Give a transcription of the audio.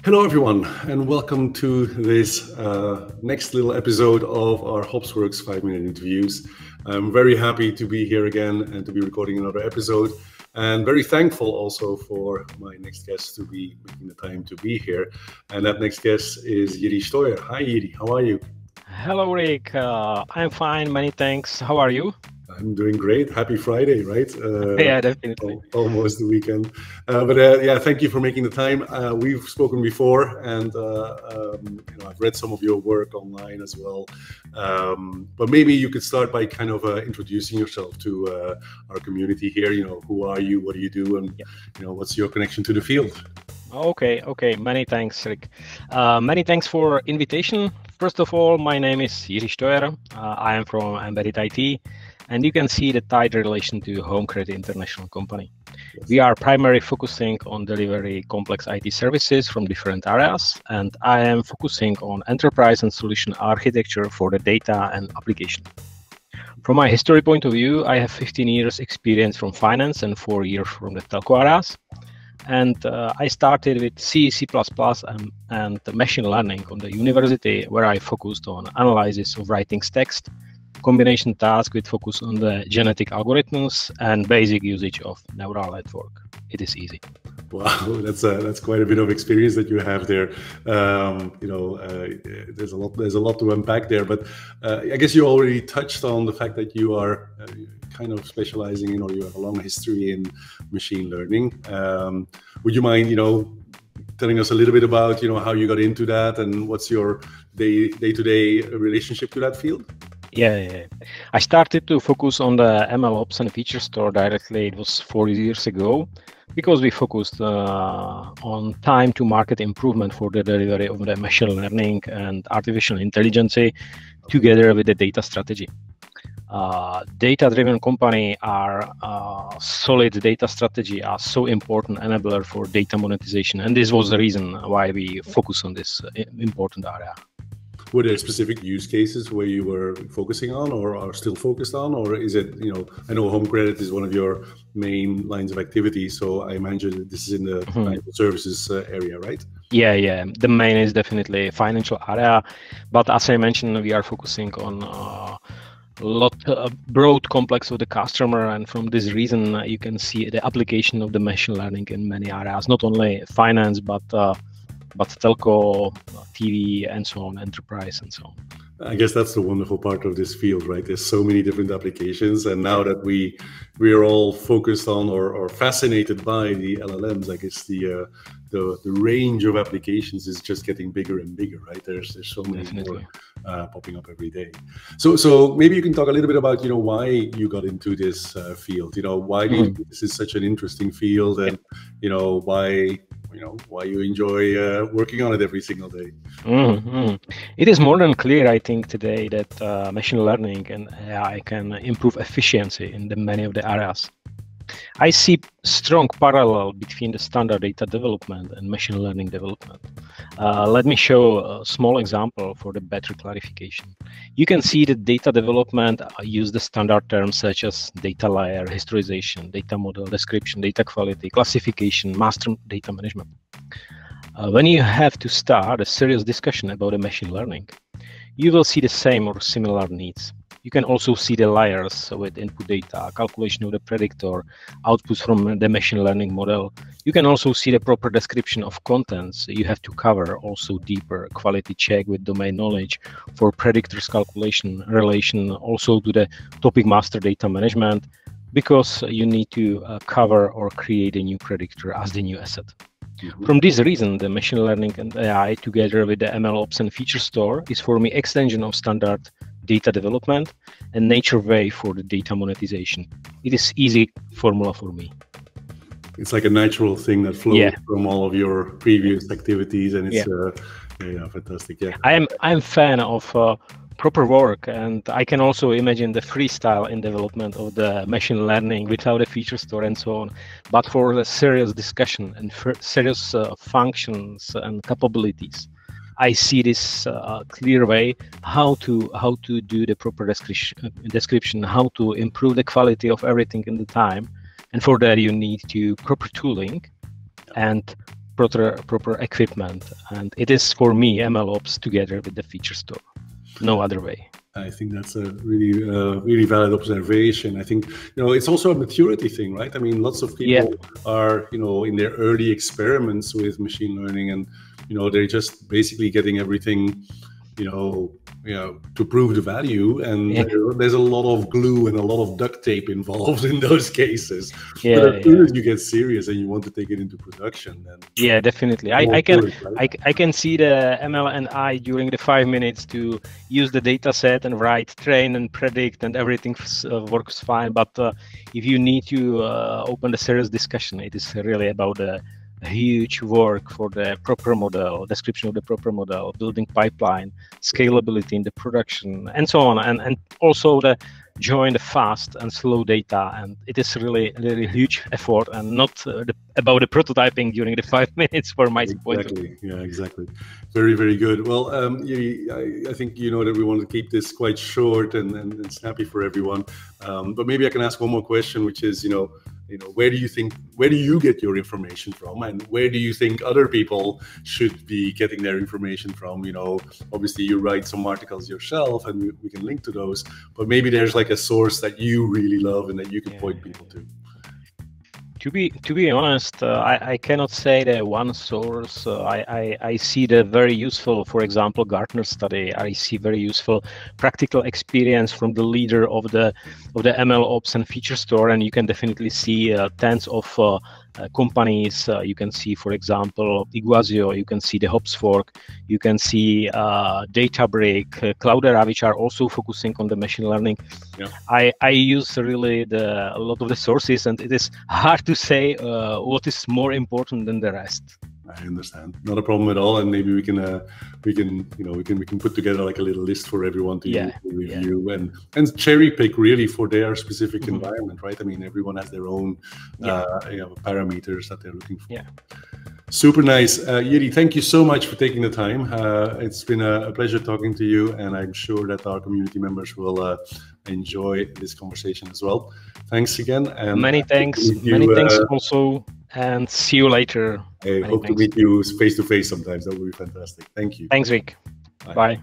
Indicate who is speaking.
Speaker 1: Hello everyone, and welcome to this next little episode of our Hopsworks 5-minute interviews. I'm very happy to be here again and to be recording another episode, and very thankful also for my next guest to be making the time to be here. And that next guest is Jiri Steuer. Hi Jiri, how are you?
Speaker 2: Hello Rick, I'm fine, many thanks. How are you?
Speaker 1: I'm doing great. Happy Friday, right?
Speaker 2: Yeah, definitely.
Speaker 1: Almost the weekend. Yeah, thank you for making the time. We've spoken before, and I've read some of your work online as well. But maybe you could start by kind of introducing yourself to our community here. Who are you? What do you do? And what's your connection to the field?
Speaker 2: Okay. Many thanks, Rick. Many thanks for invitation. First of all, my name is Jiri Steuer. I am from EmbedIT. And you can see the tight relation to Home Credit International company. Yes. We are primarily focusing on delivery complex IT services from different areas, and I am focusing on enterprise and solution architecture for the data and application. From my history point of view, I have 15 years experience from finance and 4 years from the telco areas. And I started with C, C++, and machine learning on the university, where I focused on analysis of writings text, combination task with focus on the genetic algorithms and basic usage of neural network. It is easy.
Speaker 1: Wow, that's quite a bit of experience that you have there. There's a lot to unpack there. But I guess you already touched on the fact that you are kind of specializing in, or you have a long history in machine learning. Would you mind, telling us a little bit about, how you got into that and what's your day-to-day relationship to that field?
Speaker 2: Yeah. I started to focus on the ML Ops and feature store directly. It was 4 years ago, because we focused on time to market improvement for the delivery of the machine learning and artificial intelligence together with the data strategy. Data-driven company are solid data strategy are so important enabler for data monetization, and this was the reason why we focus on this important area.
Speaker 1: Were there specific use cases where you were focusing on, or are still focused on, or is it, I know home credit is one of your main lines of activity, so I imagine this is in the financial services area, right?
Speaker 2: Yeah. The main is definitely financial area, but as I mentioned, we are focusing on broad complex of the customer, and from this reason, you can see the application of the machine learning in many areas, not only finance, but telco, TV, and so on, enterprise, and so on.
Speaker 1: I guess that's the wonderful part of this field, right? There's so many different applications, and now that we are all focused on or fascinated by the LLMs, I guess the range of applications is just getting bigger and bigger, right? There's so many more popping up every day. So maybe you can talk a little bit about why you got into this field. Why do you think this is such an interesting field, and why you enjoy working on it every single day.
Speaker 2: It is more than clear, I think, today that machine learning and AI can improve efficiency in many of the areas. I see strong parallel between the standard data development and machine learning development. Let me show a small example for the better clarification. You can see that data development use the standard terms such as data layer, historization, data model, description, data quality, classification, master data management. When you have to start a serious discussion about the machine learning, you will see the same or similar needs. You can also see the layers with input data, calculation of the predictor, outputs from the machine learning model. You can also see the proper description of contents. You have to cover also deeper quality check with domain knowledge for predictors calculation relation also to the topic master data management, because you need to cover or create a new predictor as the new asset. From this reason, the machine learning and AI together with the ML Ops and feature store is for me extension of standard data development and nature way for the data monetization. It is easy formula for me.
Speaker 1: It's like a natural thing that flows from all of your previous activities, and it's fantastic. Yeah,
Speaker 2: I'm fan of proper work, and I can also imagine the freestyle in development of the machine learning without a feature store and so on. But for the serious discussion and for serious functions and capabilities, I see this clear way how to do the proper description, how to improve the quality of everything in the time, and for that you need to proper tooling and proper equipment. And it is, for me, MLOps together with the feature store. No other way.
Speaker 1: I think that's a really, really valid observation. I think, it's also a maturity thing, right? I mean, lots of people are, in their early experiments with machine learning, and, they're just basically getting everything, to prove the value. And there's a lot of glue and a lot of duct tape involved in those cases. But as soon as you get serious and you want to take it into production, then
Speaker 2: definitely. I can see the ML and I during the 5 minutes to use the data set and write, train and predict, and everything works fine. But if you need to open the serious discussion, it is really about the huge work for the proper model, description of the proper model, building pipeline, scalability in the production, and so on, and also the join the fast and slow data. And it is really huge effort, and not about the prototyping during the 5 minutes for my point of view.
Speaker 1: Yeah, exactly. Very, very good. Well, Jiri, I think that we want to keep this quite short and snappy for everyone. But maybe I can ask one more question, which is, where do you get your information from, and where do you think other people should be getting their information from? Obviously you write some articles yourself, and we can link to those, but maybe there's like a source that you really love and that you can point people to.
Speaker 2: To be honest, I cannot say that one source. I see the very useful, for example, Gartner study. I see very useful practical experience from the leader of the ML Ops and feature store, and you can definitely see tens of companies. You can see, for example, Iguazio. You can see the Hopsworks. You can see Databricks, Cloudera, which are also focusing on the machine learning. I use really a lot of the sources, and it is hard to say what is more important than the rest.
Speaker 1: I understand. Not a problem at all. And maybe we can put together like a little list for everyone to review and cherry pick really for their specific environment, right? I mean, everyone has their own parameters that they're looking for. Super nice. Jiri, thank you so much for taking the time. It's been a pleasure talking to you, and I'm sure that our community members will enjoy this conversation as well. Thanks again. And
Speaker 2: many thanks. Many thanks also, and see you later.
Speaker 1: I hope to meet you face to face sometimes. That would be fantastic. Thank you.
Speaker 2: Thanks, Rick. Bye.